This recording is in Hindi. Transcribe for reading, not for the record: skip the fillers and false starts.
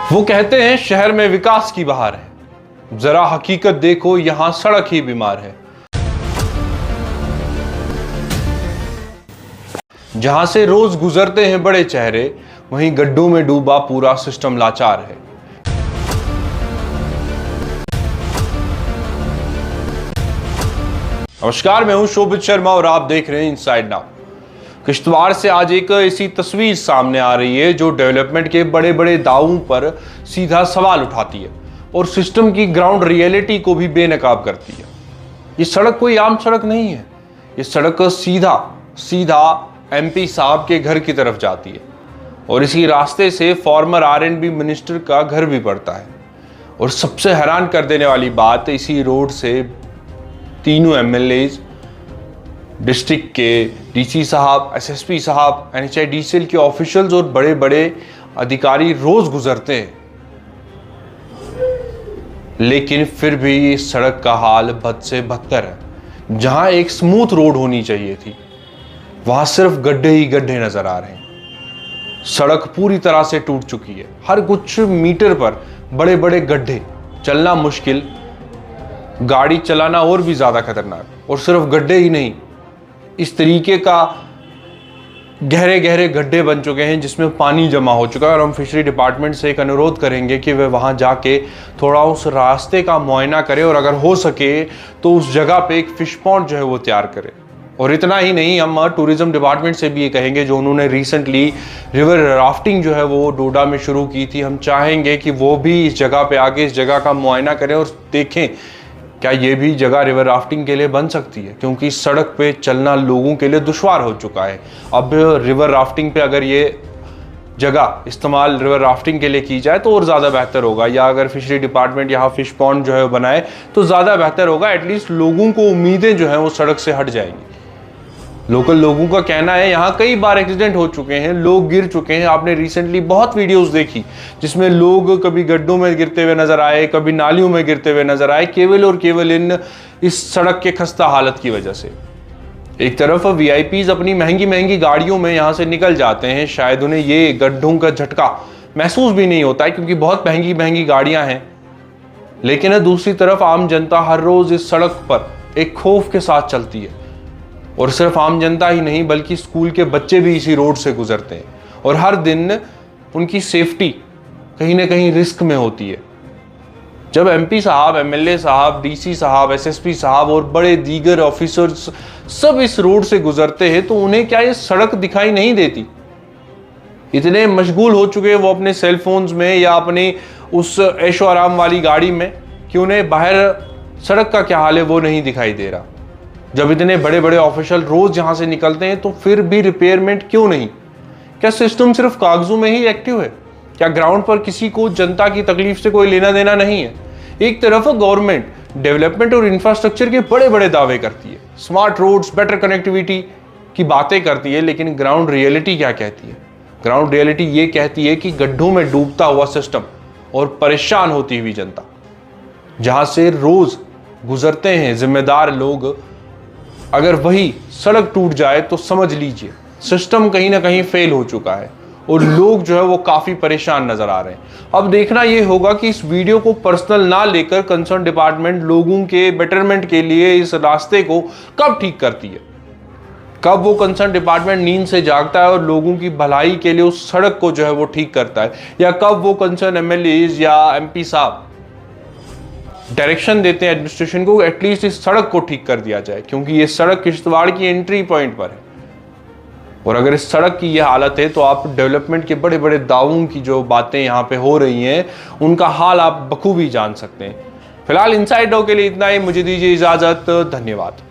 वो कहते हैं शहर में विकास की बहार है, जरा हकीकत देखो यहां सड़क ही बीमार है। जहां से रोज गुजरते हैं बड़े चेहरे, वहीं गड्ढों में डूबा पूरा सिस्टम लाचार है। नमस्कार, मैं हूं शोभित शर्मा और आप देख रहे हैं इनसाइड नाउ। किश्तवाड़ से आज एक ऐसी तस्वीर सामने आ रही है जो डेवलपमेंट के बड़े बड़े दावों पर सीधा सवाल उठाती है और सिस्टम की ग्राउंड रियलिटी को भी बेनकाब करती है। ये सड़क कोई आम सड़क नहीं है, ये सड़क सीधा सीधा एमपी साहब के घर की तरफ जाती है और इसी रास्ते से फॉर्मर आरएनबी मिनिस्टर का घर भी पड़ता है। और सबसे हैरान कर देने वाली बात, इसी रोड से तीनों एमएलएज, डिस्ट्रिक्ट के डीसी साहब, एसएसपी साहब, एनएचआईडीसीएल के ऑफिशियल्स और बड़े बड़े अधिकारी रोज गुजरते हैं, लेकिन फिर भी ये सड़क का हाल बद से बदतर है। जहां एक स्मूथ रोड होनी चाहिए थी, वहां सिर्फ गड्ढे ही गड्ढे नजर आ रहे हैं। सड़क पूरी तरह से टूट चुकी है, हर कुछ मीटर पर बड़े बड़े गड्ढे, चलना मुश्किल, गाड़ी चलाना और भी ज्यादा खतरनाक। और सिर्फ गड्ढे ही नहीं, इस तरीके का गहरे गहरे गड्ढे बन चुके हैं जिसमें पानी जमा हो चुका है। और हम फिशरी डिपार्टमेंट से एक अनुरोध करेंगे कि वे वहां जाके थोड़ा उस रास्ते का मुआयना करें और अगर हो सके तो उस जगह पे एक फिश पॉन्ड जो है वो तैयार करें। और इतना ही नहीं, हम टूरिज्म डिपार्टमेंट से भी ये कहेंगे, जो उन्होंने रिसेंटली रिवर राफ्टिंग जो है वो डोडा में शुरू की थी, हम चाहेंगे कि वो भी इस जगह पे आके इस जगह का मुआयना करें और देखें क्या ये भी जगह रिवर राफ्टिंग के लिए बन सकती है, क्योंकि सड़क पे चलना लोगों के लिए दुश्वार हो चुका है। अब रिवर राफ्टिंग पे अगर ये जगह इस्तेमाल रिवर राफ्टिंग के लिए की जाए तो और ज़्यादा बेहतर होगा, या अगर फिशरी डिपार्टमेंट यहाँ फिश पॉन्ड जो है बनाए तो ज़्यादा बेहतर होगा। एटलीस्ट लोगों को उम्मीदें जो हैं वो सड़क से हट जाएंगी। लोकल लोगों का कहना है यहाँ कई बार एक्सीडेंट हो चुके हैं, लोग गिर चुके हैं। आपने रिसेंटली बहुत वीडियोस देखी जिसमें लोग कभी गड्ढों में गिरते हुए नजर आए, कभी नालियों में गिरते हुए नजर आए, केवल और केवल इस सड़क के खस्ता हालत की वजह से। एक तरफ वीआईपीज अपनी महंगी महंगी गाड़ियों में यहाँ से निकल जाते हैं, शायद उन्हें ये गड्ढों का झटका महसूस भी नहीं होता है क्योंकि बहुत महंगी महंगी गाड़ियां हैं। लेकिन दूसरी तरफ आम जनता हर रोज इस सड़क पर एक खौफ के साथ चलती है। और सिर्फ आम जनता ही नहीं बल्कि स्कूल के बच्चे भी इसी रोड से गुजरते हैं और हर दिन उनकी सेफ्टी कहीं ना कहीं रिस्क में होती है। जब एमपी साहब, एमएलए साहब, डीसी साहब, एसएसपी साहब और बड़े दीगर ऑफिसर्स सब इस रोड से गुजरते हैं तो उन्हें क्या ये सड़क दिखाई नहीं देती? इतने मशगूल हो चुके हैं वो अपने सेल फोन्स में या अपनी उस ऐशो आराम वाली गाड़ी में कि उन्हें बाहर सड़क का क्या हाल है वो नहीं दिखाई दे रहा। जब इतने बड़े बड़े ऑफिशियल रोज यहां से निकलते हैं तो फिर भी रिपेयरमेंट क्यों नहीं? क्या सिस्टम सिर्फ कागजों में ही एक्टिव है? क्या ग्राउंड पर किसी को जनता की तकलीफ से कोई लेना देना नहीं है? एक तरफ गवर्नमेंट डेवलपमेंट और इंफ्रास्ट्रक्चर के बड़े बड़े दावे करती है, स्मार्ट रोड्स, बेटर कनेक्टिविटी की बातें करती है, लेकिन ग्राउंड रियलिटी क्या कहती है? ग्राउंड रियलिटी ये कहती है कि गड्ढों में डूबता हुआ सिस्टम और परेशान होती हुई जनता। जहां से रोज गुजरते हैं जिम्मेदार लोग, अगर वही सड़क टूट जाए तो समझ लीजिए सिस्टम कहीं ना कहीं फेल हो चुका है और लोग जो है वो काफी परेशान नजर आ रहे हैं। अब देखना ये होगा कि इस वीडियो को पर्सनल ना लेकर कंसर्न डिपार्टमेंट लोगों के बेटरमेंट के लिए इस रास्ते को कब ठीक करती है, कब वो कंसर्न डिपार्टमेंट नींद से जागता है और लोगों की भलाई के लिए उस सड़क को जो है वो ठीक करता है, या कब वो कंसर्न एमएलएज या एमपी साहब डायरेक्शन देते हैं एडमिनिस्ट्रेशन को एटलीस्ट इस सड़क को ठीक कर दिया जाए, क्योंकि ये सड़क किश्तवाड़ की एंट्री पॉइंट पर है। और अगर इस सड़क की ये हालत है तो आप डेवलपमेंट के बड़े बड़े दावों की जो बातें यहाँ पे हो रही हैं उनका हाल आप बखूबी जान सकते हैं। फिलहाल इनसाइड नाउ के लिए इतना ही, मुझे दीजिए इजाजत, धन्यवाद।